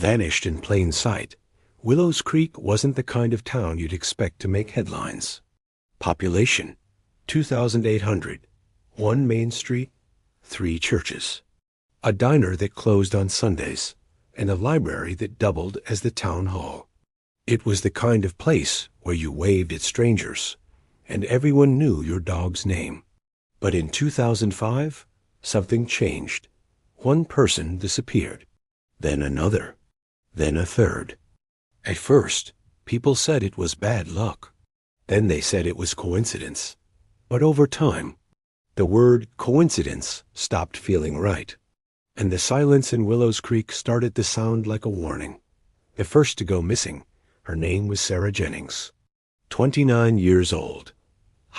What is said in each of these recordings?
Vanished in plain sight, Willows Creek wasn't the kind of town you'd expect to make headlines. Population, 2,800. One main street, 3 churches. A diner that closed on Sundays, and a library that doubled as the town hall. It was the kind of place where you waved at strangers, and everyone knew your dog's name. But in 2005, something changed. One person disappeared, then another, then a third. At first, people said it was bad luck. Then they said it was coincidence. But over time, the word coincidence stopped feeling right, and the silence in Willows Creek started to sound like a warning. The first to go missing, her name was Sarah Jennings, 29 years old,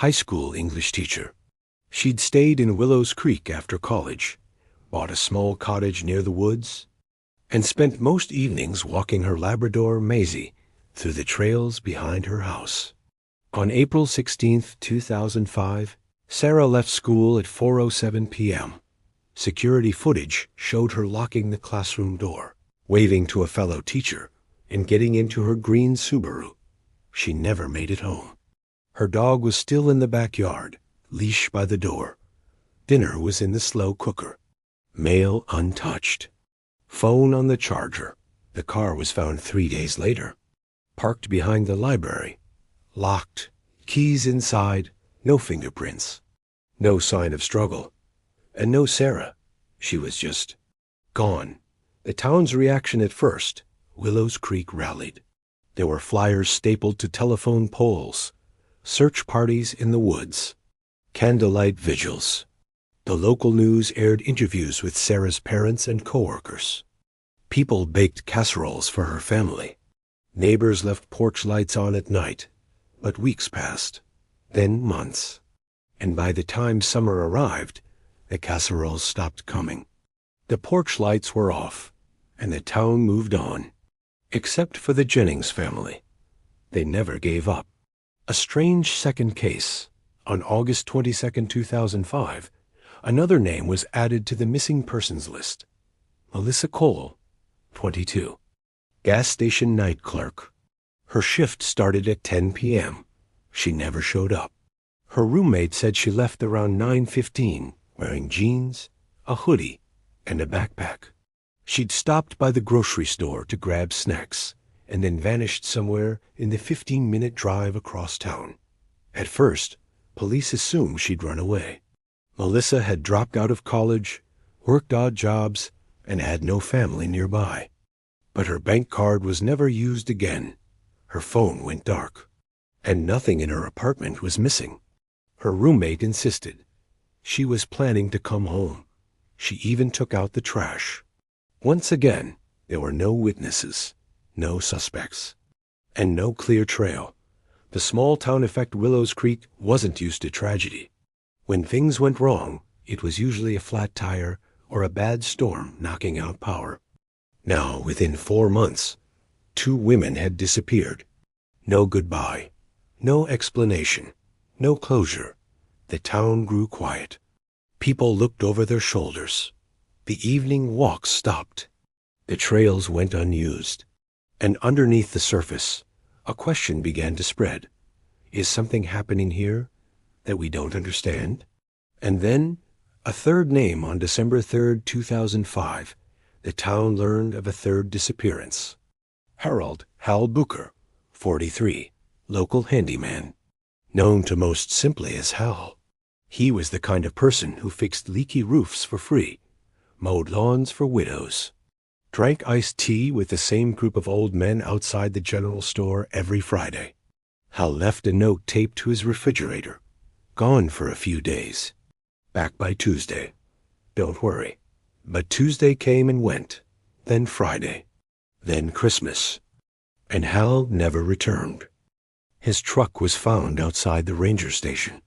high school English teacher. She'd stayed in Willows Creek after college, bought a small cottage near the woods, and spent most evenings walking her Labrador, Maisie, through the trails behind her house. On April 16, 2005, Sarah left school at 4:07 p.m. Security footage showed her locking the classroom door, waving to a fellow teacher, and getting into her green Subaru. She never made it home. Her dog was still in the backyard, leash by the door. Dinner was in the slow cooker. Mail untouched. Phone on the charger. The car was found 3 days later. Parked behind the library. Locked. Keys inside. No fingerprints. No sign of struggle. And no Sarah. She was just gone. The town's reaction at first, Willows Creek rallied. There were flyers stapled to telephone poles. Search parties in the woods. Candlelight vigils. The local news aired interviews with Sarah's parents and coworkers. People baked casseroles for her family. Neighbors left porch lights on at night. But weeks passed, then months. And by the time summer arrived, the casseroles stopped coming. The porch lights were off, and the town moved on. Except for the Jennings family. They never gave up. A strange second case. On August 22, 2005, another name was added to the missing persons list. Melissa Cole, 22. Gas station night clerk. Her shift started at 10 p.m. She never showed up. Her roommate said she left around 9:15, wearing jeans, a hoodie, and a backpack. She'd stopped by the grocery store to grab snacks, and then vanished somewhere in the 15-minute drive across town. At first, police assumed she'd run away. Melissa had dropped out of college, worked odd jobs, and had no family nearby. But her bank card was never used again. Her phone went dark, and nothing in her apartment was missing. Her roommate insisted. She was planning to come home. She even took out the trash. Once again, there were no witnesses, no suspects, and no clear trail. The small-town effect Willows Creek wasn't used to tragedy. When things went wrong, it was usually a flat tire or a bad storm knocking out power. Now, within 4 months, 2 women had disappeared. No goodbye, no explanation, no closure. The town grew quiet. People looked over their shoulders. The evening walks stopped. The trails went unused. And underneath the surface, a question began to spread. Is something happening here that we don't understand? And then, a third name on December 3, 2005, the town learned of a third disappearance. Harold Hal Booker, 43, local handyman, known to most simply as Hal. He was the kind of person who fixed leaky roofs for free, mowed lawns for widows, drank iced tea with the same group of old men outside the general store every Friday. Hal left a note taped to his refrigerator. Gone for a few days. Back by Tuesday. Don't worry. But Tuesday came and went. Then Friday. Then Christmas. And Hal never returned. His truck was found outside the ranger station.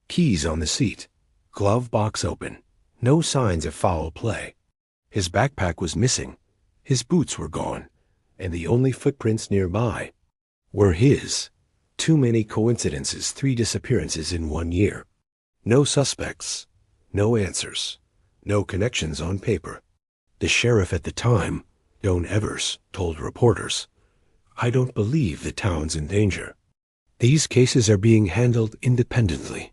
Keys on the seat. Glove box open. No signs of foul play. His backpack was missing. His boots were gone. And the only footprints nearby were his. Too many coincidences, 3 disappearances in 1 year. No suspects. No answers. No connections on paper. The sheriff at the time Joan Evers told reporters, "I don't believe the town's in danger. These cases are being handled independently."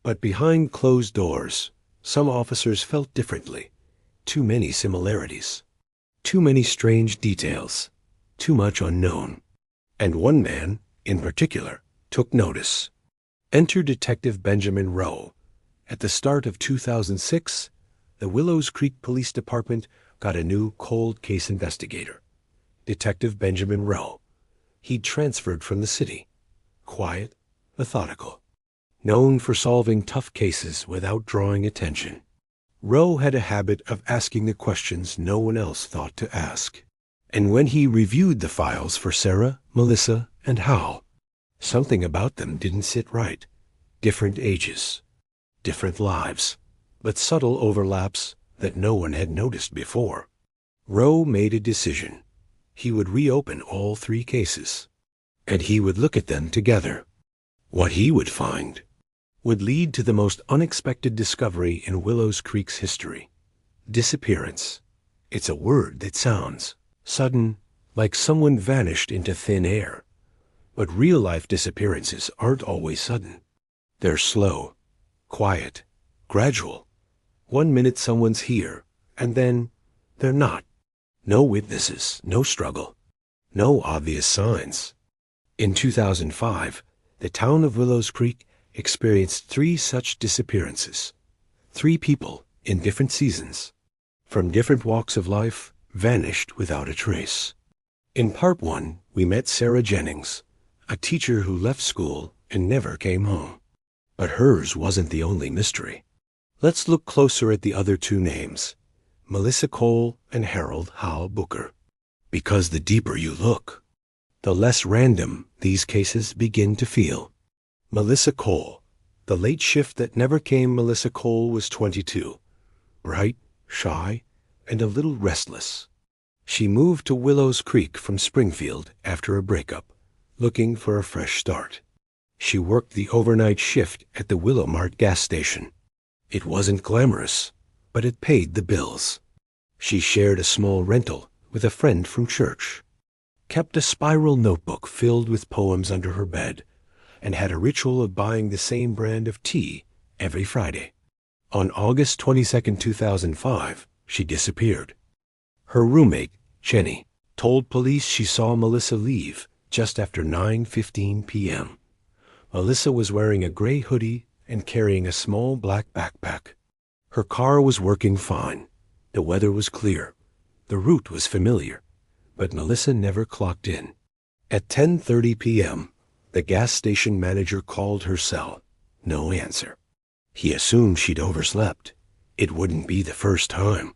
But behind closed doors, some officers felt differently. Too many similarities. Too many strange details. Too much unknown. And one man, in particular, took notice. Enter Detective Benjamin Rowe. At the start of 2006, the Willows Creek Police Department got a new cold case investigator, Detective Benjamin Rowe. He'd transferred from the city. Quiet, methodical, known for solving tough cases without drawing attention. Rowe had a habit of asking the questions no one else thought to ask. And when he reviewed the files for Sarah, Melissa, and Hal, something about them didn't sit right. Different ages, different lives, but subtle overlaps that no one had noticed before. Rowe made a decision. He would reopen all 3 cases, and he would look at them together. What he would find would lead to the most unexpected discovery in Willows Creek's history. Disappearance. It's a word that sounds sudden, like someone vanished into thin air. But real-life disappearances aren't always sudden. They're slow, quiet, gradual. 1 minute someone's here, and then they're not. No witnesses, no struggle, no obvious signs. In 2005, the town of Willows Creek experienced 3 such disappearances. 3 people in different seasons, from different walks of life, vanished without a trace. In part 1, we met Sarah Jennings, a teacher who left school and never came home. But hers wasn't the only mystery. Let's look closer at the other 2 names, Melissa Cole and Harold Hal Booker. Because the deeper you look, the less random these cases begin to feel. Melissa Cole. The late shift that never came. Melissa Cole was 22, bright, shy, and a little restless. She moved to Willows Creek from Springfield after a breakup, looking for a fresh start. She worked the overnight shift at the Willow Mart gas station. It wasn't glamorous, but it paid the bills. She shared a small rental with a friend from church, kept a spiral notebook filled with poems under her bed, and had a ritual of buying the same brand of tea every Friday. On August 22, 2005, she disappeared. Her roommate, Jenny, told police she saw Melissa leave just after 9:15 p.m. Melissa was wearing a gray hoodie and carrying a small black backpack. Her car was working fine. The weather was clear. The route was familiar, but Melissa never clocked in. At 10:30 p.m., the gas station manager called her cell. No answer. He assumed she'd overslept. It wouldn't be the first time.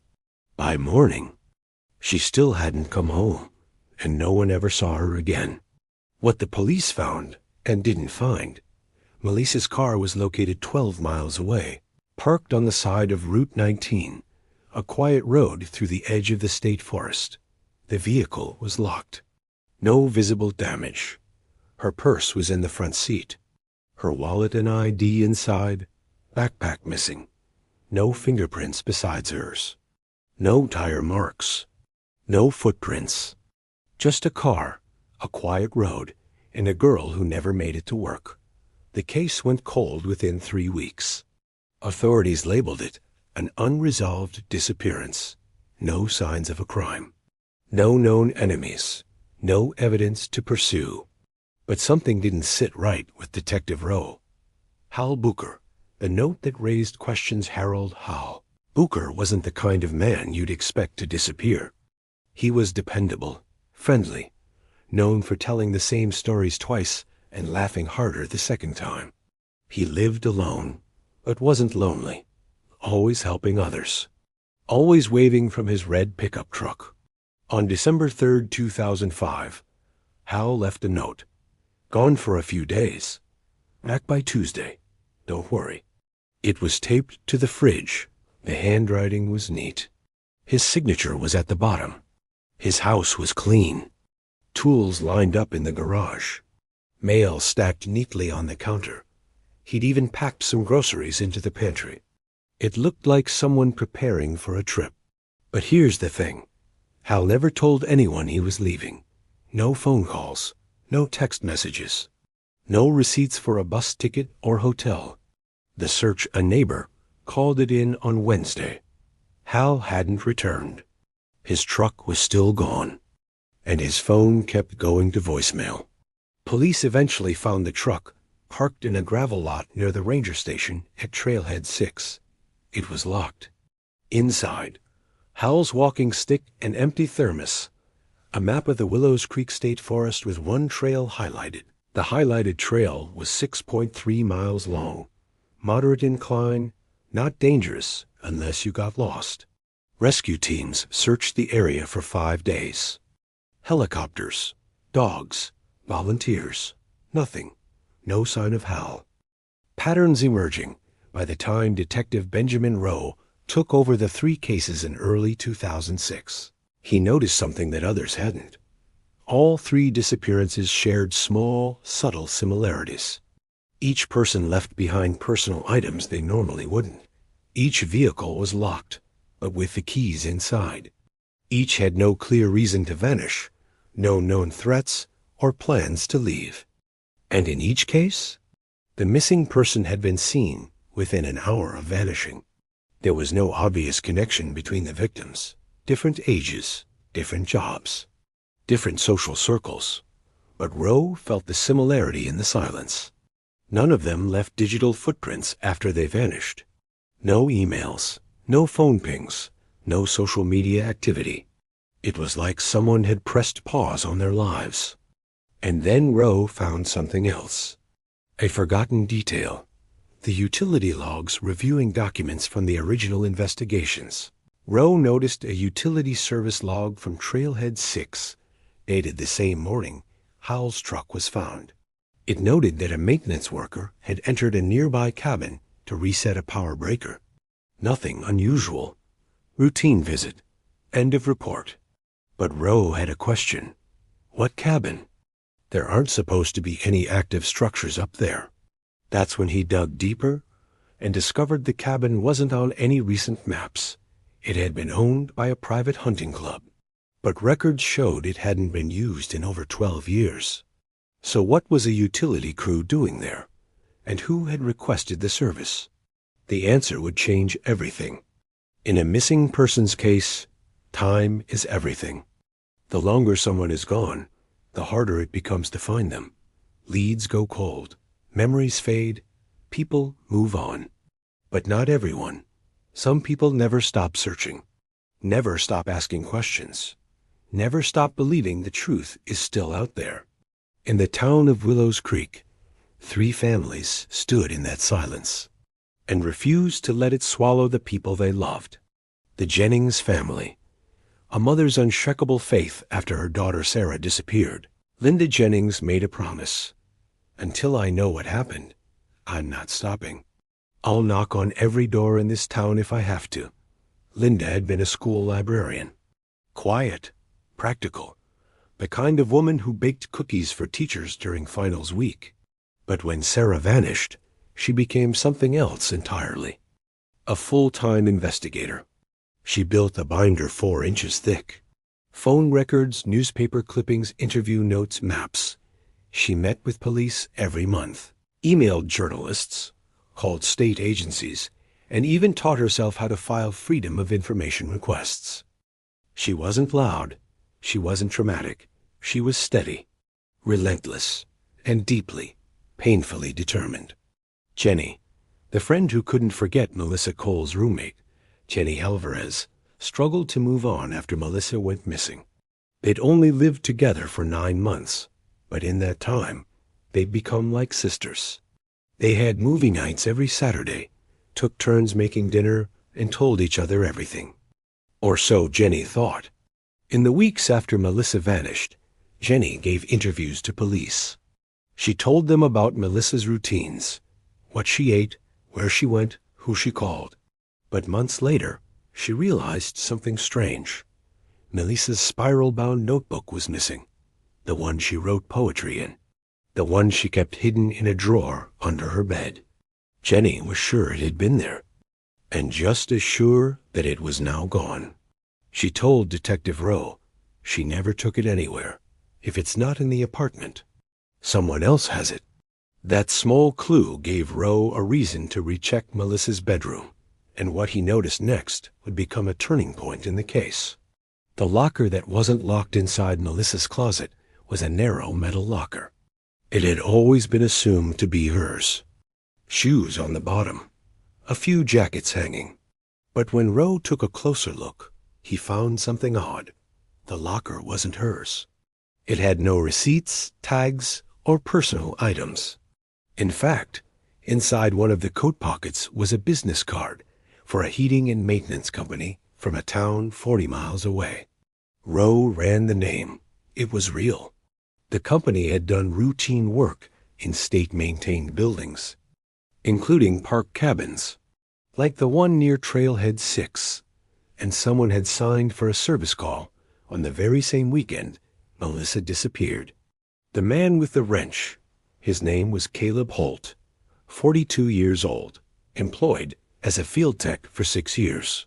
By morning, she still hadn't come home, and no one ever saw her again. What the police found and didn't find, Melissa's car was located 12 miles away, parked on the side of Route 19, a quiet road through the edge of the state forest. The vehicle was locked. No visible damage. Her purse was in the front seat. Her wallet and ID inside. Backpack missing. No fingerprints besides hers. No tire marks. No footprints. Just a car, a quiet road, and a girl who never made it to work. The case went cold within 3 weeks. Authorities labeled it an unresolved disappearance. No signs of a crime. No known enemies. No evidence to pursue. But something didn't sit right with Detective Rowe. Hal Booker, the note that raised questions. Harold Hal. Booker wasn't the kind of man you'd expect to disappear. He was dependable, friendly, known for telling the same stories twice and laughing harder the second time. He lived alone, but wasn't lonely, always helping others, always waving from his red pickup truck. On December 3, 2005, Hal left a note. Gone for a few days. Back by Tuesday. Don't worry. It was taped to the fridge. The handwriting was neat. His signature was at the bottom. His house was clean. Tools lined up in the garage. Mail stacked neatly on the counter. He'd even packed some groceries into the pantry. It looked like someone preparing for a trip. But here's the thing. Hal never told anyone he was leaving. No phone calls, no text messages, no receipts for a bus ticket or hotel. The search a neighbor called it in on Wednesday. Hal hadn't returned. His truck was still gone, and his phone kept going to voicemail. Police eventually found the truck parked in a gravel lot near the ranger station at Trailhead 6. It was locked. Inside, Hal's walking stick and empty thermos, a map of the Willows Creek State Forest with one trail highlighted. The highlighted trail was 6.3 miles long, moderate incline, not dangerous unless you got lost. Rescue teams searched the area for 5 days. Helicopters, dogs, volunteers, nothing. No sign of Hal. Patterns emerging by the time Detective Benjamin Rowe took over the 3 cases in early 2006. He noticed something that others hadn't. All 3 disappearances shared small, subtle similarities. Each person left behind personal items they normally wouldn't. Each vehicle was locked, but with the keys inside. Each had no clear reason to vanish, no known threats or plans to leave. And in each case, the missing person had been seen within an hour of vanishing. There was no obvious connection between the victims. Different ages, different jobs, different social circles. But Rowe felt the similarity in the silence. None of them left digital footprints after they vanished. No emails, no phone pings, no social media activity. It was like someone had pressed pause on their lives. And then Rowe found something else. A forgotten detail. The utility logs reviewing documents from the original investigations. Rowe noticed a utility service log from Trailhead 6, dated the same morning Hal's truck was found. It noted that a maintenance worker had entered a nearby cabin to reset a power breaker. Nothing unusual. Routine visit. End of report. But Rowe had a question. What cabin? There aren't supposed to be any active structures up there. That's when he dug deeper and discovered the cabin wasn't on any recent maps. It had been owned by a private hunting club, but records showed it hadn't been used in over 12 years. So what was a utility crew doing there? And who had requested the service? The answer would change everything. In a missing persons case, time is everything. The longer someone is gone, the harder it becomes to find them. Leads go cold, memories fade, people move on. But not everyone. Some people never stop searching, never stop asking questions, never stop believing the truth is still out there. In the town of Willows Creek, 3 families stood in that silence and refused to let it swallow the people they loved. The Jennings family. A mother's unshakable faith after her daughter Sarah disappeared. Linda Jennings made a promise. Until I know what happened, I'm not stopping. I'll knock on every door in this town if I have to. Linda had been a school librarian. Quiet, practical, the kind of woman who baked cookies for teachers during finals week. But when Sarah vanished, she became something else entirely. A full-time investigator. She built a binder 4 inches thick. Phone records, newspaper clippings, interview notes, maps. She met with police every month, emailed journalists, called state agencies, and even taught herself how to file Freedom of Information requests. She wasn't loud. She wasn't dramatic. She was steady, relentless, and deeply, painfully determined. Jenny, the friend who couldn't forget Melissa Cole's roommate, Jenny Alvarez, struggled to move on after Melissa went missing. They'd only lived together for 9 months, but in that time, they'd become like sisters. They had movie nights every Saturday, took turns making dinner, and told each other everything. Or so Jenny thought. In the weeks after Melissa vanished, Jenny gave interviews to police. She told them about Melissa's routines, what she ate, where she went, who she called. But months later, she realized something strange. Melissa's spiral-bound notebook was missing, the one she wrote poetry in, the one she kept hidden in a drawer under her bed. Jenny was sure it had been there, and just as sure that it was now gone. She told Detective Rowe she never took it anywhere. If it's not in the apartment, someone else has it. That small clue gave Rowe a reason to recheck Melissa's bedroom, and what he noticed next would become a turning point in the case. The locker that wasn't locked inside Melissa's closet was a narrow metal locker. It had always been assumed to be hers. Shoes on the bottom, a few jackets hanging. But when Rowe took a closer look, he found something odd. The locker wasn't hers. It had no receipts, tags, or personal items. In fact, inside one of the coat pockets was a business card for a heating and maintenance company from a town 40 miles away. Rowe ran the name. It was real. The company had done routine work in state-maintained buildings, including park cabins, like the one near Trailhead 6, and someone had signed for a service call on the very same weekend Melissa disappeared. The man with the wrench, his name was Caleb Holt, 42 years old, employed as a field tech for 6 years.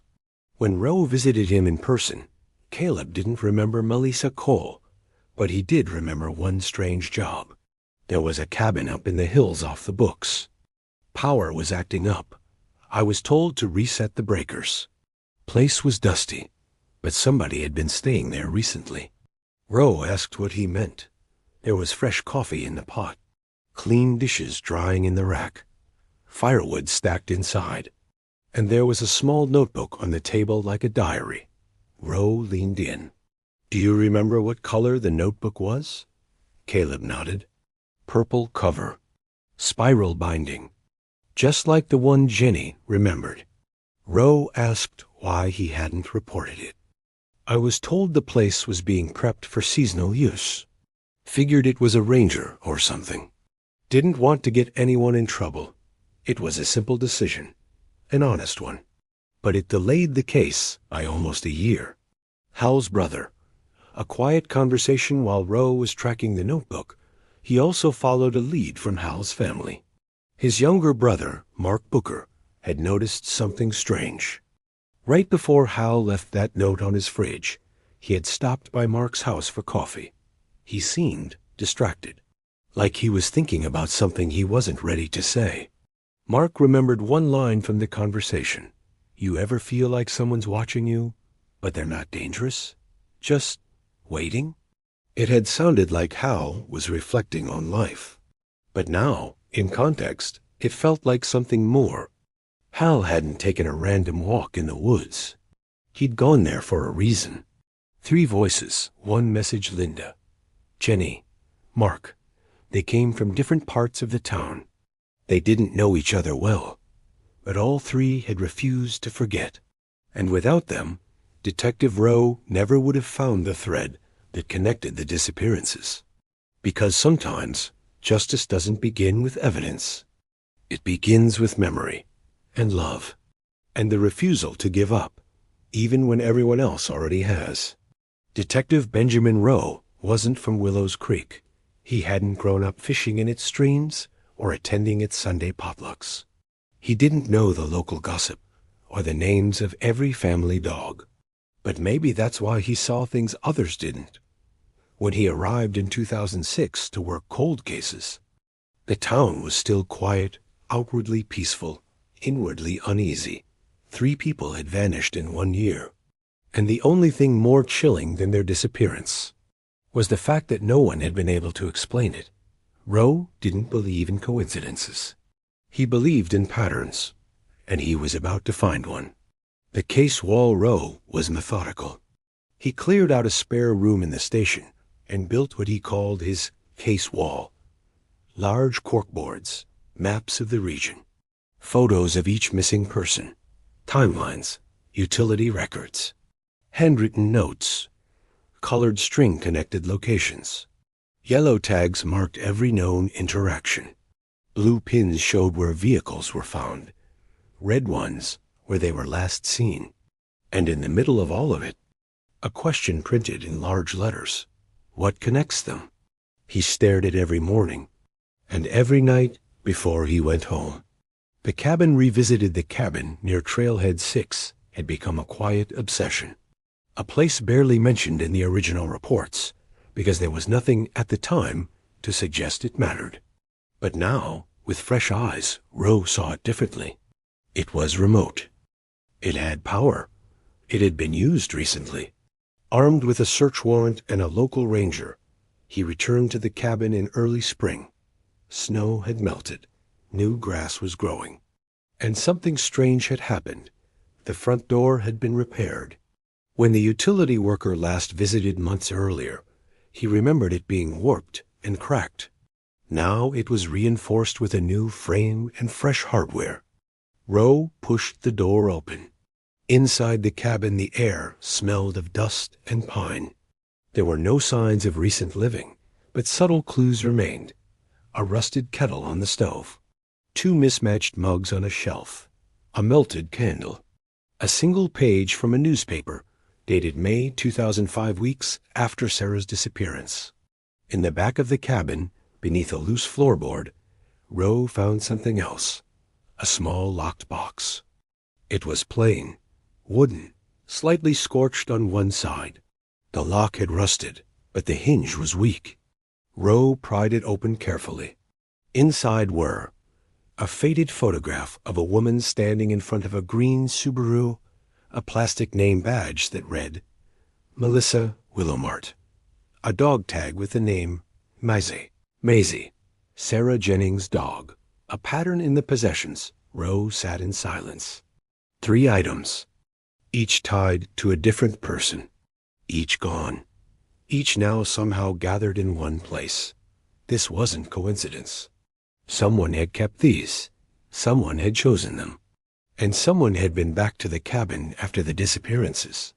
When Rowe visited him in person, Caleb didn't remember Melissa Cole, but he did remember one strange job. There was a cabin up in the hills off the books. Power was acting up. I was told to reset the breakers. Place was dusty, but somebody had been staying there recently. Rowe asked what he meant. There was fresh coffee in the pot, clean dishes drying in the rack, firewood stacked inside, and there was a small notebook on the table like a diary. Rowe leaned in. "Do you remember what color the notebook was?" Caleb nodded. "Purple cover, spiral binding, just like the one Jenny remembered." Rowe asked why he hadn't reported it. "I was told the place was being prepped for seasonal use. Figured it was a ranger or something. Didn't want to get anyone in trouble. It was a simple decision, an honest one. But it delayed the case by almost a year." Hal's brother. A quiet conversation while Rowe was tracking the notebook. He also followed a lead from Hal's family. His younger brother, Mark Booker, had noticed something strange. Right before Hal left that note on his fridge, he had stopped by Mark's house for coffee. He seemed distracted, like he was thinking about something he wasn't ready to say. Mark remembered one line from the conversation. "You ever feel like someone's watching you, but they're not dangerous? Just waiting?" It had sounded like Hal was reflecting on life. But now, in context, it felt like something more. Hal hadn't taken a random walk in the woods. He'd gone there for a reason. 3 voices, one message Linda, Jenny, Mark. They came from different parts of the town. They didn't know each other well, but all 3 had refused to forget. And without them, Detective Rowe never would have found the thread that connected the disappearances. Because sometimes justice doesn't begin with evidence. It begins with memory and love and the refusal to give up, even when everyone else already has. Detective Benjamin Rowe wasn't from Willows Creek. He hadn't grown up fishing in its streams or attending its Sunday potlucks. He didn't know the local gossip or the names of every family dog. But maybe that's why he saw things others didn't. When he arrived in 2006 to work cold cases, the town was still quiet, outwardly peaceful, inwardly uneasy. 3 people had vanished in 1 year. And the only thing more chilling than their disappearance was the fact that no one had been able to explain it. Rowe didn't believe in coincidences. He believed in patterns, and he was about to find one. The case wall Rowe was methodical. He cleared out a spare room in the station and built what he called his case wall. Large corkboards, maps of the region, photos of each missing person, timelines, utility records, handwritten notes, colored string-connected locations. Yellow tags marked every known interaction. Blue pins showed where vehicles were found. Red ones where they were last seen. And in the middle of all of it, a question printed in large letters. What connects them? He stared at every morning and every night before he went home. The cabin revisited the cabin near Trailhead 6 had become a quiet obsession. a place barely mentioned in the original reports, because there was nothing at the time to suggest it mattered. But now, with fresh eyes, Rowe saw it differently. It was remote. It had power. It had been used recently. Armed with a search warrant and a local ranger, he returned to the cabin in early spring. Snow had melted. New grass was growing. And something strange had happened. The front door had been repaired. When the utility worker last visited months earlier, he remembered it being warped and cracked. Now it was reinforced with a new frame and fresh hardware. Rowe pushed the door open. Inside the cabin, the air smelled of dust and pine. There were no signs of recent living, but subtle clues remained. A rusted kettle on the stove, 2 mismatched mugs on a shelf, a melted candle, a single page from a newspaper dated May 2005, weeks after Sarah's disappearance. In the back of the cabin, beneath a loose floorboard, Rowe found something else, a small locked box. It was plain, wooden, slightly scorched on one side. The lock had rusted, but the hinge was weak. Rowe pried it open carefully. Inside were a faded photograph of a woman standing in front of a green Subaru, a plastic name badge that read, Melissa Willowmart, a dog tag with the name Maisie, Sarah Jennings' dog, a pattern in the possessions. Rowe sat in silence. 3 items, each tied to a different person, each gone, each now somehow gathered in one place. This wasn't coincidence. Someone had kept these. Someone had chosen them. And someone had been back to the cabin after the disappearances.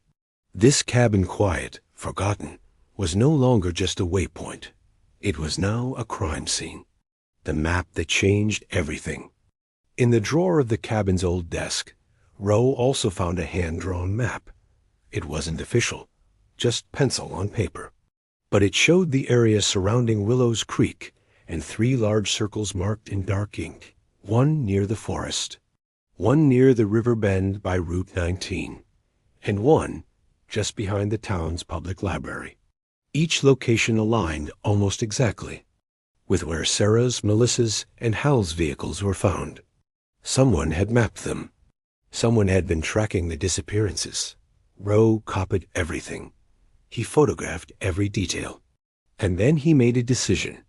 This cabin, quiet, forgotten, was no longer just a waypoint. It was now a crime scene. The map that changed everything. In the drawer of the cabin's old desk, Rowe also found a hand-drawn map. It wasn't official, just pencil on paper. But it showed the area surrounding Willows Creek and 3 large circles marked in dark ink, one near the forest, one near the river bend by Route 19, and one just behind the town's public library. Each location aligned almost exactly with where Sarah's, Melissa's, and Hal's vehicles were found. Someone had mapped them. Someone had been tracking the disappearances. Rowe copied everything. He photographed every detail. And then he made a decision.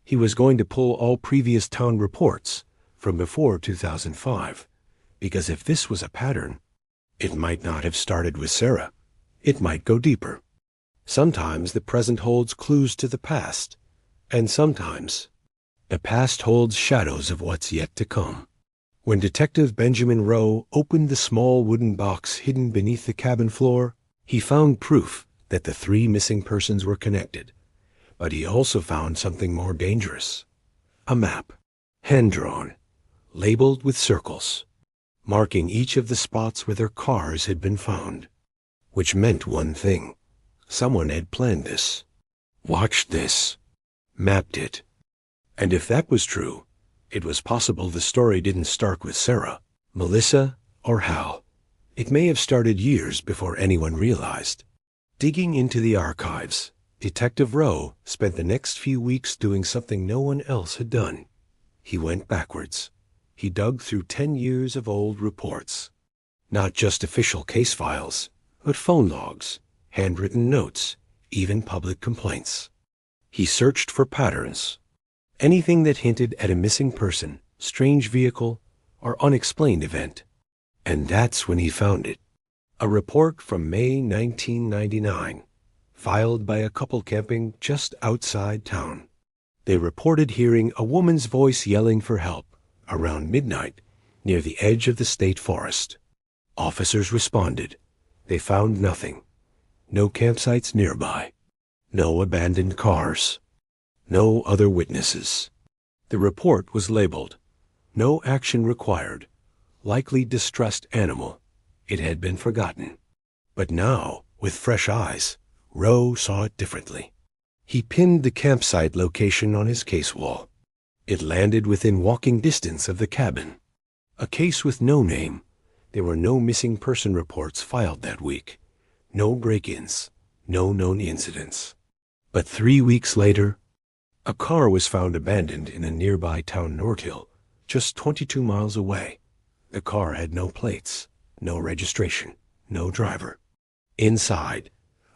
He was going to pull all previous town reports from before 2005, because if this was a pattern, it might not have started with Sarah. It might go deeper. Sometimes the present holds clues to the past, and sometimes the past holds shadows of what's yet to come. When Detective Benjamin Rowe opened the small wooden box hidden beneath the cabin floor, he found proof that the 3 missing persons were connected. But he also found something more dangerous. A map, hand-drawn, labeled with circles, marking each of the spots where their cars had been found. Which meant one thing. Someone had planned this, watched this, mapped it. And if that was true, it was possible the story didn't start with Sarah, Melissa, or Hal. It may have started years before anyone realized. Digging into the archives, Detective Rowe spent the next few weeks doing something no one else had done. He went backwards. He dug through 10 years of old reports. Not just official case files, but phone logs, handwritten notes, even public complaints. He searched for patterns. Anything that hinted at a missing person, strange vehicle, or unexplained event. And that's when he found it. A report from May 1999, filed by a couple camping just outside town. They reported hearing a woman's voice yelling for help around midnight near the edge of the state forest. Officers responded. They found nothing. No campsites nearby. No abandoned cars. No other witnesses. The report was labeled, "No action required. Likely distressed animal." It had been forgotten. But now, with fresh eyes, Rowe saw it differently. He pinned the campsite location on his case wall. It landed within walking distance of the cabin. A case with no name. There were no missing person reports filed that week. No break-ins, no known incidents. But 3 weeks later, a car was found abandoned in a nearby town, Northill, just 22 miles away. The car had no plates, no registration, no driver. Inside,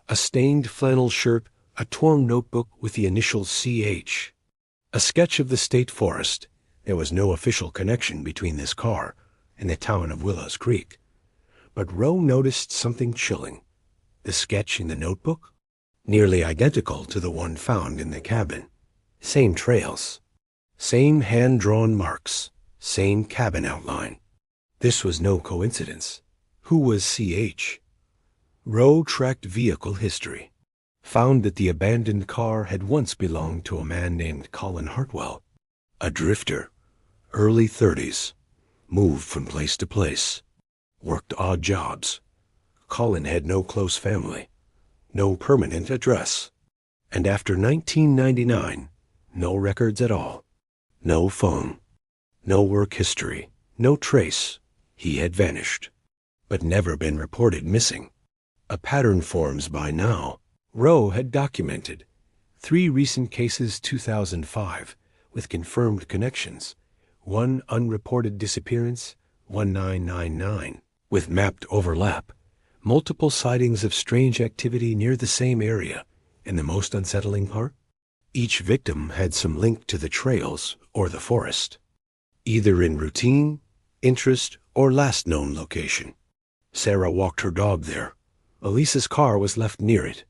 a stained flannel shirt, a torn notebook with the initials CH. A sketch of the state forest. There was no official connection between this car and the town of Willows Creek. But Rowe noticed something chilling. The sketch in the notebook? Nearly identical to the one found in the cabin. Same trails. Same hand-drawn marks. Same cabin outline. This was no coincidence. Who was CH? Rowe tracked vehicle history. Found that the abandoned car had once belonged to a man named Colin Hartwell. A drifter. Early 30s. Moved from place to place. Worked odd jobs. Colin had no close family. No permanent address. And after 1999, no records at all. No phone. No work history. No trace. He had vanished. But never been reported missing. A pattern forms by now. Rowe had documented 3 recent cases 2005 with confirmed connections, 1 unreported disappearance, 1999, with mapped overlap, multiple sightings of strange activity near the same area, and the most unsettling part? Each victim had some link to the trails or the forest, either in routine, interest, or last known location. Sarah walked her dog there. Elisa's car was left near it.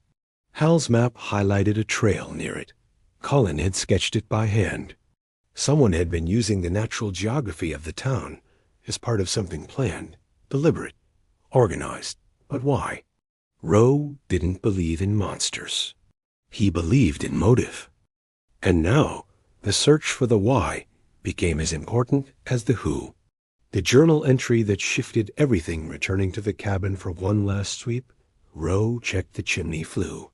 Hal's map highlighted a trail near it. Colin had sketched it by hand. Someone had been using the natural geography of the town as part of something planned, deliberate, organized. But why? Rowe didn't believe in monsters. He believed in motive. And now, the search for the why became as important as the who. The journal entry that shifted everything returning to the cabin for one last sweep, Rowe checked the chimney flue.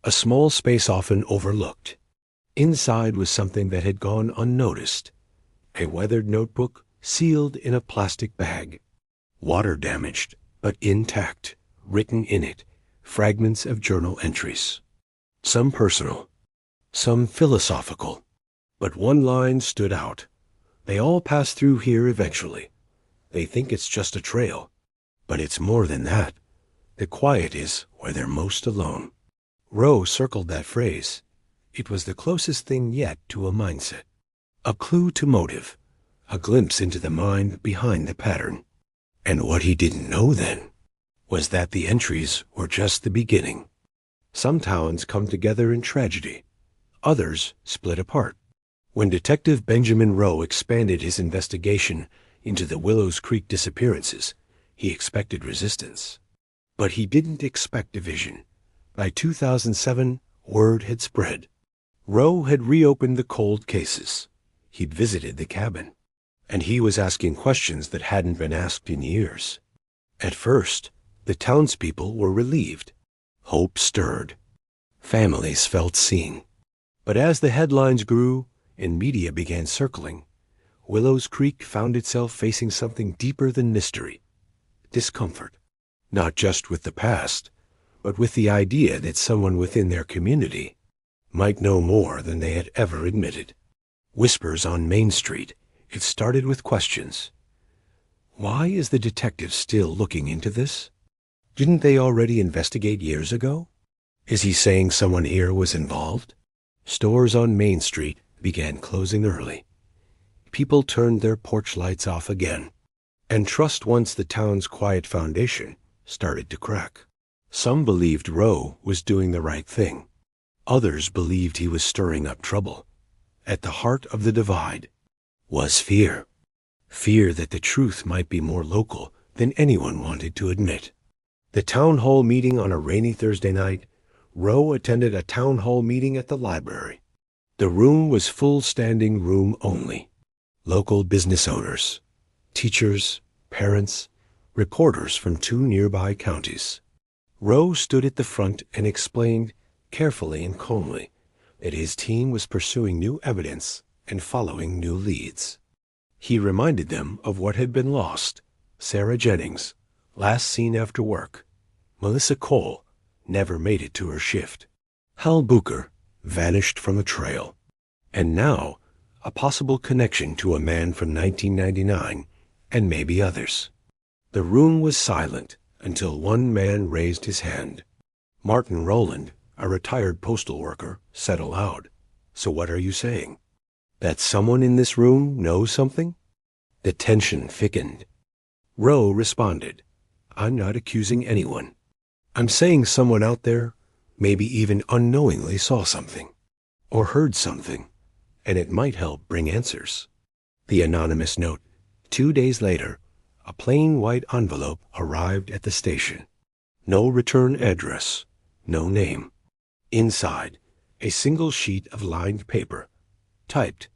A small space often overlooked. Inside was something that had gone unnoticed. A weathered notebook sealed in a plastic bag. Water damaged, but intact. Written in it, fragments of journal entries. Some personal, some philosophical. But one line stood out. They all pass through here eventually. They think it's just a trail. But it's more than that. The quiet is where they're most alone. Rowe circled that phrase. It was the closest thing yet to a mindset. A clue to motive. A glimpse into the mind behind the pattern. And what he didn't know then was that the entries were just the beginning. Some towns come together in tragedy. Others split apart. When Detective Benjamin Rowe expanded his investigation into the Willows Creek disappearances, he expected resistance. But he didn't expect division. By 2007, word had spread. Rowe had reopened the cold cases. He'd visited the cabin. And he was asking questions that hadn't been asked in years. At first, the townspeople were relieved. Hope stirred. Families felt seen. But as the headlines grew and media began circling, Willows Creek found itself facing something deeper than mystery. Discomfort. Not just with the past, but with the idea that someone within their community might know more than they had ever admitted. Whispers on Main Street. It started with questions. Why is the detective still looking into this? Didn't they already investigate years ago? Is he saying someone here was involved? Stores on Main Street began closing early. People turned their porch lights off again. And trust once the town's quiet foundation started to crack. Some believed Rowe was doing the right thing. Others believed he was stirring up trouble. At the heart of the divide was fear. Fear that the truth might be more local than anyone wanted to admit. The town hall meeting on a rainy Thursday night, Rowe attended a town hall meeting at the library. The room was full standing room only. Local business owners, teachers, parents, reporters from 2 nearby counties. Rowe stood at the front and explained, carefully and calmly, that his team was pursuing new evidence and following new leads. He reminded them of what had been lost. Sarah Jennings, last seen after work. Melissa Cole never made it to her shift. Hal Booker vanished from the trail. And now, a possible connection to a man from 1999 and maybe others. The room was silent until one man raised his hand. Martin Rowland, a retired postal worker, said aloud, "So what are you saying? That someone in this room knows something?" The tension thickened. Rowe responded, "I'm not accusing anyone. I'm saying someone out there maybe even unknowingly saw something or heard something, and it might help bring answers." The anonymous note. 2 days later, a plain white envelope arrived at the station. No return address, no name. Inside, a single sheet of lined paper. Typed,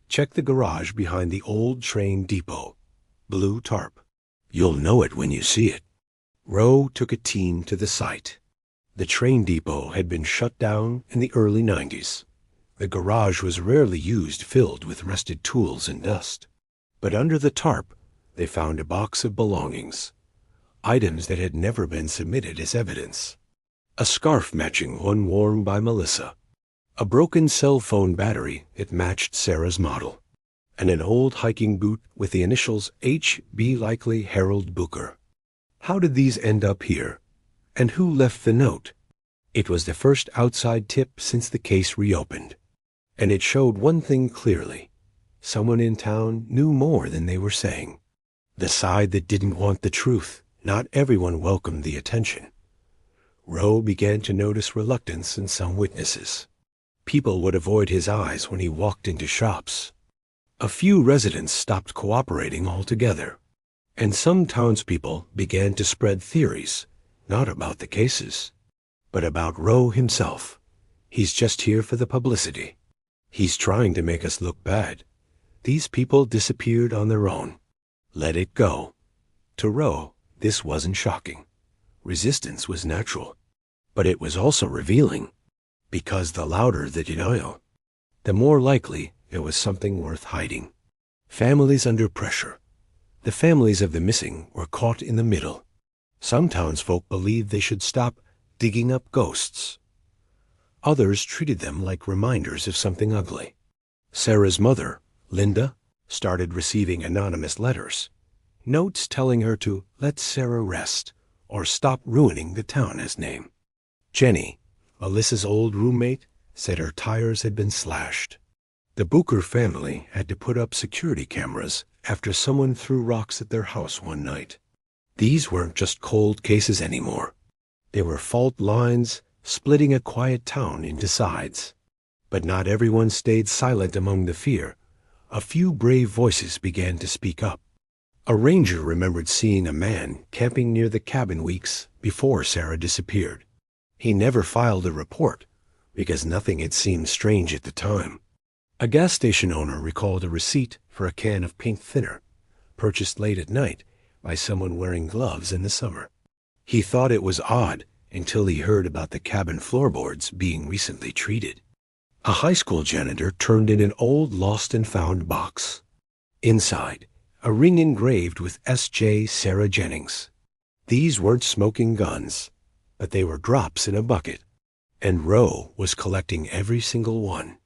"Check the garage behind the old train depot. Blue tarp. You'll know it when you see it." Rowe took a team to the site. The train depot had been shut down in the early 90s. The garage was rarely used, filled with rusted tools and dust. But under the tarp, they found a box of belongings, items that had never been submitted as evidence. A scarf matching one worn by Melissa, a broken cell phone battery that matched Sarah's model, and an old hiking boot with the initials H.B. likely Harold Booker. How did these end up here? And who left the note? It was the first outside tip since the case reopened, and it showed one thing clearly. Someone in town knew more than they were saying. The side that didn't want the truth. Not everyone welcomed the attention. Rowe began to notice reluctance in some witnesses. People would avoid his eyes when he walked into shops. A few residents stopped cooperating altogether. And some townspeople began to spread theories, not about the cases, but about Rowe himself. He's just here for the publicity. He's trying to make us look bad. These people disappeared on their own. Let it go. To Rowe, this wasn't shocking. Resistance was natural. But it was also revealing, because the louder the denial, the more likely it was something worth hiding. Families under pressure. The families of the missing were caught in the middle. Some townsfolk believed they should stop digging up ghosts. Others treated them like reminders of something ugly. Sarah's mother, Linda, started receiving anonymous letters, notes telling her to let Sarah rest or stop ruining the town's name. Jenny, Alyssa's old roommate, said her tires had been slashed. The Booker family had to put up security cameras after someone threw rocks at their house one night. These weren't just cold cases anymore. They were fault lines splitting a quiet town into sides. But not everyone stayed silent among the fear. A few brave voices began to speak up. A ranger remembered seeing a man camping near the cabin weeks before Sarah disappeared. He never filed a report because nothing had seemed strange at the time. A gas station owner recalled a receipt for a can of paint thinner, purchased late at night by someone wearing gloves in the summer. He thought it was odd until he heard about the cabin floorboards being recently treated. A high school janitor turned in an old lost and found box. Inside, a ring engraved with S.J. Sarah Jennings. These weren't smoking guns, but they were drops in a bucket, and Rowe was collecting every single one.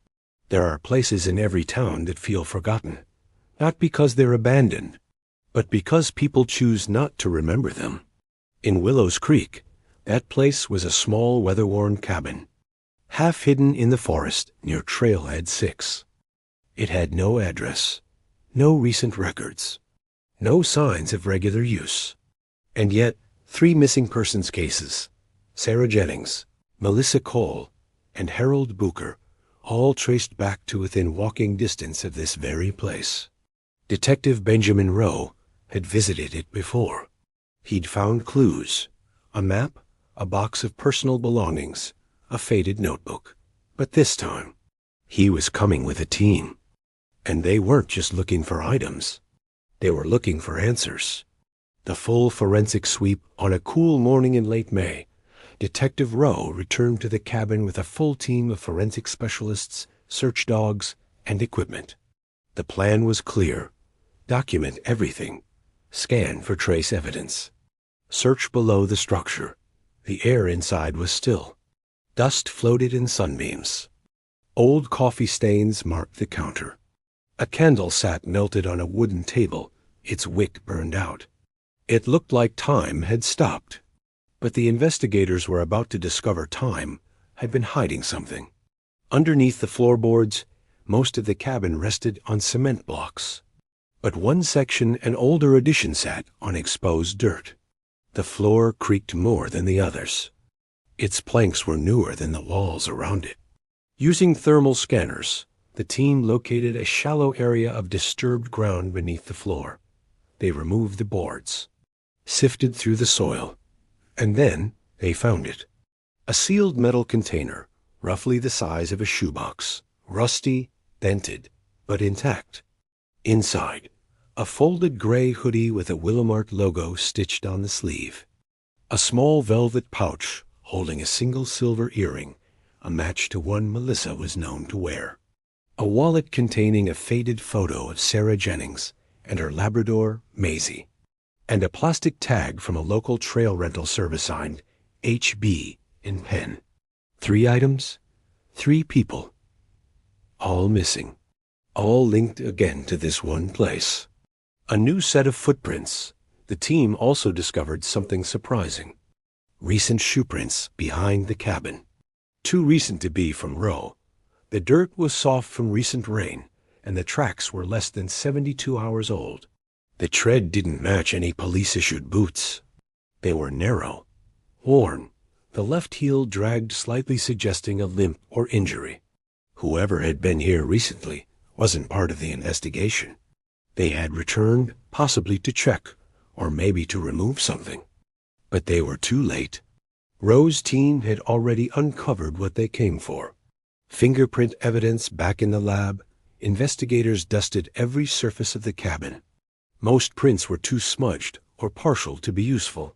There are places in every town that feel forgotten, not because they're abandoned, but because people choose not to remember them. In Willows Creek, that place was a small weather-worn cabin, half hidden in the forest near Trailhead 6. It had no address, no recent records, no signs of regular use. And yet, 3 missing persons cases, Sarah Jennings, Melissa Cole, and Harold Booker, all traced back to within walking distance of this very place. Detective Benjamin Rowe had visited it before. He'd found clues, a map, a box of personal belongings, a faded notebook. But this time, he was coming with a team. And they weren't just looking for items. They were looking for answers. The full forensic sweep on a cool morning in late May, Detective Rowe returned to the cabin with a full team of forensic specialists, search dogs, and equipment. The plan was clear. Document everything. Scan for trace evidence. Search below the structure. The air inside was still. Dust floated in sunbeams. Old coffee stains marked the counter. A candle sat melted on a wooden table, its wick burned out. It looked like time had stopped. But the investigators were about to discover time had been hiding something. Underneath the floorboards, most of the cabin rested on cement blocks. But one section, an older addition, sat on exposed dirt. The floor creaked more than the others. Its planks were newer than the walls around it. Using thermal scanners, the team located a shallow area of disturbed ground beneath the floor. They removed the boards, sifted through the soil, and then they found it. A sealed metal container, roughly the size of a shoebox, rusty, dented, but intact. Inside, a folded gray hoodie with a Willamart logo stitched on the sleeve. A small velvet pouch holding a single silver earring, a match to one Melissa was known to wear. A wallet containing a faded photo of Sarah Jennings and her Labrador, Maisie. And a plastic tag from a local trail rental service signed HB in pen. 3 items, 3 people. All missing. All linked again to this one place. A new set of footprints. The team also discovered something surprising. Recent shoe prints behind the cabin. Too recent to be from Roe. The dirt was soft from recent rain, and the tracks were less than 72 hours old. The tread didn't match any police-issued boots. They were narrow, worn, the left heel dragged slightly, suggesting a limp or injury. Whoever had been here recently wasn't part of the investigation. They had returned, possibly to check, or maybe to remove something. But they were too late. Roe's team had already uncovered what they came for. Fingerprint evidence back in the lab, investigators dusted every surface of the cabin. Most prints were too smudged or partial to be useful,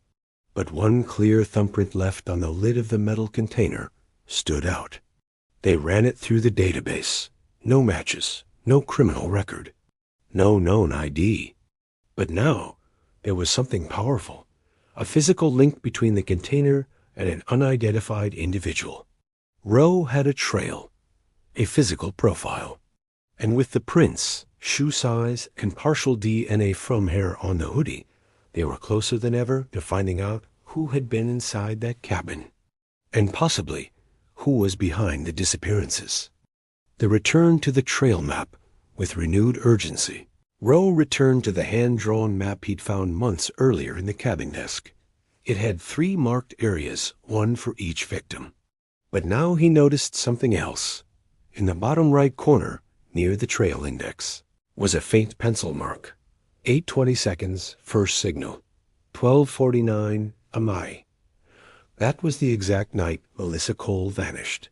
but one clear thumbprint left on the lid of the metal container stood out. They ran it through the database. No matches, no criminal record, no known ID. But now there was something powerful, a physical link between the container and an unidentified individual. Roe had a trail, a physical profile, and with the prints, shoe size, and partial DNA from hair on the hoodie, they were closer than ever to finding out who had been inside that cabin, and possibly who was behind the disappearances. The return to the trail map with renewed urgency. Roe returned to the hand-drawn map he'd found months earlier in the cabin desk. It had 3 marked areas, one for each victim. But now he noticed something else. In the bottom right corner, near the trail index, was a faint pencil mark. 8:20 seconds, first signal. 12:49 Amai. That was the exact night Melissa Cole vanished.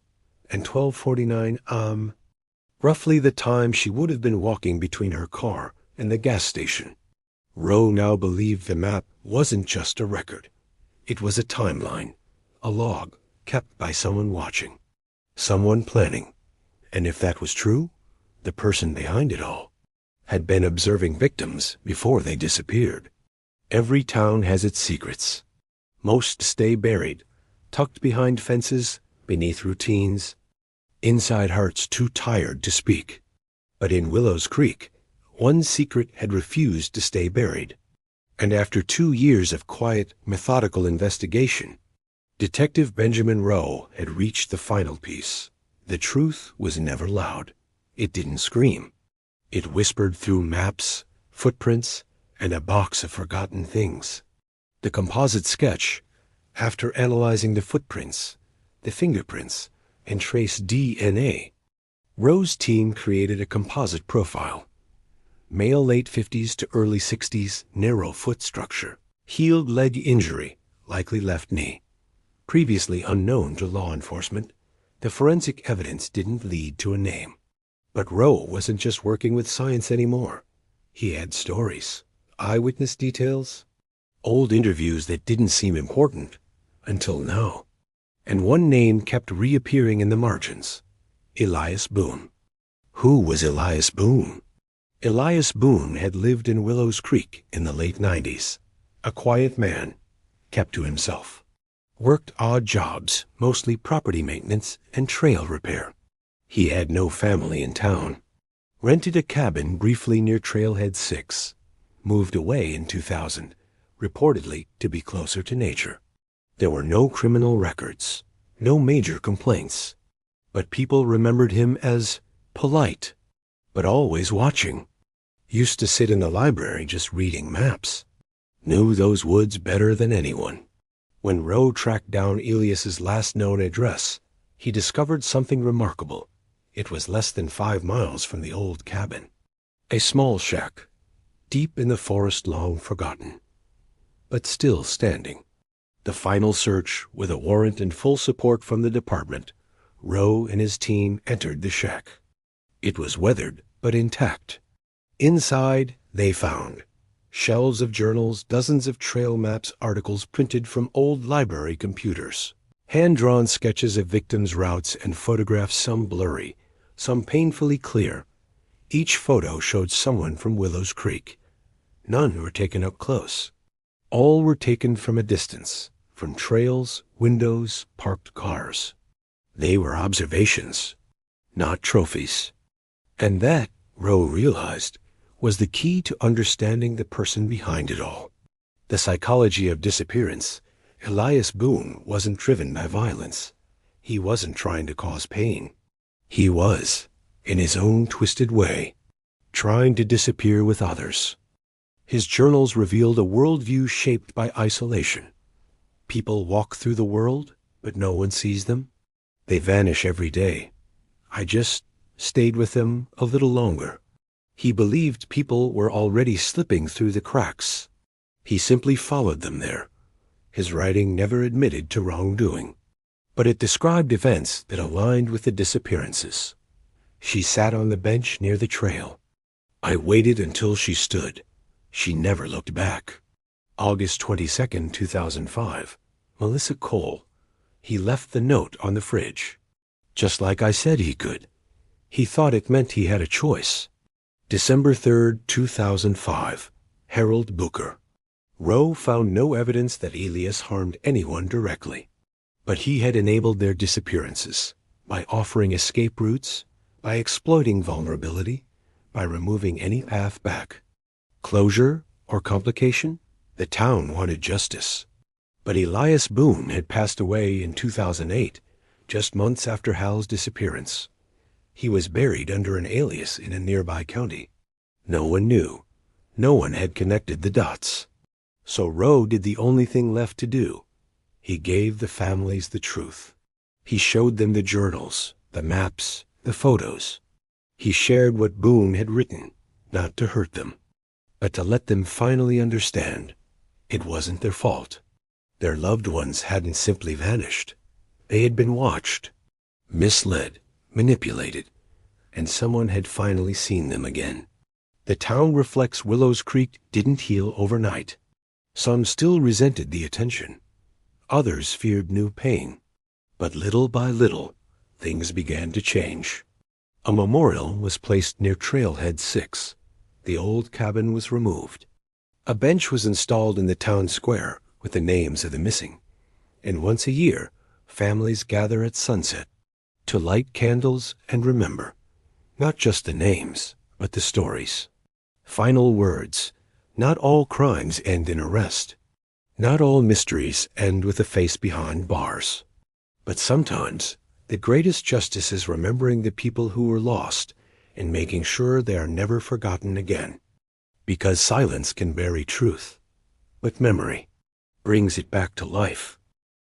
And 12:49 roughly the time she would have been walking between her car and the gas station. Roe now believed the map wasn't just a record. It was a timeline, a log kept by someone watching, someone planning. And if that was true, the person behind it all had been observing victims before they disappeared. Every town has its secrets. Most stay buried, tucked behind fences, beneath routines, inside hearts too tired to speak. But in Willows Creek, one secret had refused to stay buried. And after 2 years of quiet, methodical investigation, Detective Benjamin Roe had reached the final piece. The truth was never loud. It didn't scream. It whispered through maps, footprints, and a box of forgotten things. The composite sketch, after analyzing the footprints, the fingerprints, and traced DNA, Roe's team created a composite profile. Male late 50s to early 60s, narrow foot structure, healed leg injury, likely left knee. Previously unknown to law enforcement, the forensic evidence didn't lead to a name. But Roe wasn't just working with science anymore. He had stories, eyewitness details, old interviews that didn't seem important until now. And one name kept reappearing in the margins: Elias Boone. Who was Elias Boone? Elias Boone had lived in Willows Creek in the late 90s. A quiet man, kept to himself. worked odd jobs, mostly property maintenance and trail repair. He had no family in town. Rented a cabin briefly near Trailhead 6. Moved away in 2000, reportedly to be closer to nature. There were no criminal records, no major complaints. But people remembered him as polite, but always watching. Used to sit in the library just reading maps. Knew those woods better than anyone. When Rowe tracked down Elias's last known address, he discovered something remarkable. It was less than 5 miles from the old cabin. A small shack, deep in the forest long forgotten, but still standing. The final search, with a warrant and full support from the department, Rowe and his team entered the shack. It was weathered, but intact. Inside, they found shelves of journals, dozens of trail maps, articles printed from old library computers, hand-drawn sketches of victims' routes, and photographs, some blurry, some painfully clear. Each photo showed someone from Willows Creek. None were taken up close. All were taken from a distance, from trails, windows, parked cars. They were observations, not trophies. And that, Rowe realized, was the key to understanding the person behind it all. The psychology of disappearance. Elias Boone wasn't driven by violence. He wasn't trying to cause pain. He was, in his own twisted way, trying to disappear with others. His journals revealed a worldview shaped by isolation. People walk through the world, but no one sees them. They vanish every day. I just stayed with them a little longer. He believed people were already slipping through the cracks. He simply followed them there. His writing never admitted to wrongdoing, but it described events that aligned with the disappearances. She sat on the bench near the trail. I waited until she stood. She never looked back. August 22, 2005. Melissa Cole. He left the note on the fridge. Just like I said he could. He thought it meant he had a choice. December 3, 2005. Harold Booker. Rowe found no evidence that Elias harmed anyone directly, but he had enabled their disappearances by offering escape routes, by exploiting vulnerability, by removing any path back. Closure or complication? The town wanted justice. But Elias Boone had passed away in 2008, just months after Hal's disappearance. He was buried under an alias in a nearby county. No one knew. No one had connected the dots. So Rowe did the only thing left to do. He gave the families the truth. He showed them the journals, the maps, the photos. He shared what Boone had written, not to hurt them, but to let them finally understand it wasn't their fault. Their loved ones hadn't simply vanished. They had been watched, misled, manipulated, and someone had finally seen them again. The town reflects Willows Creek didn't heal overnight. Some still resented the attention. Others feared new pain. But little by little, things began to change. A memorial was placed near Trailhead 6. The old cabin was removed. A bench was installed in the town square with the names of the missing. And once a year, families gather at sunset to light candles and remember, not just the names, but the stories. Final words. Not all crimes end in arrest. Not all mysteries end with a face behind bars. But sometimes, the greatest justice is remembering the people who were lost and making sure they are never forgotten again. Because silence can bury truth, but memory brings it back to life.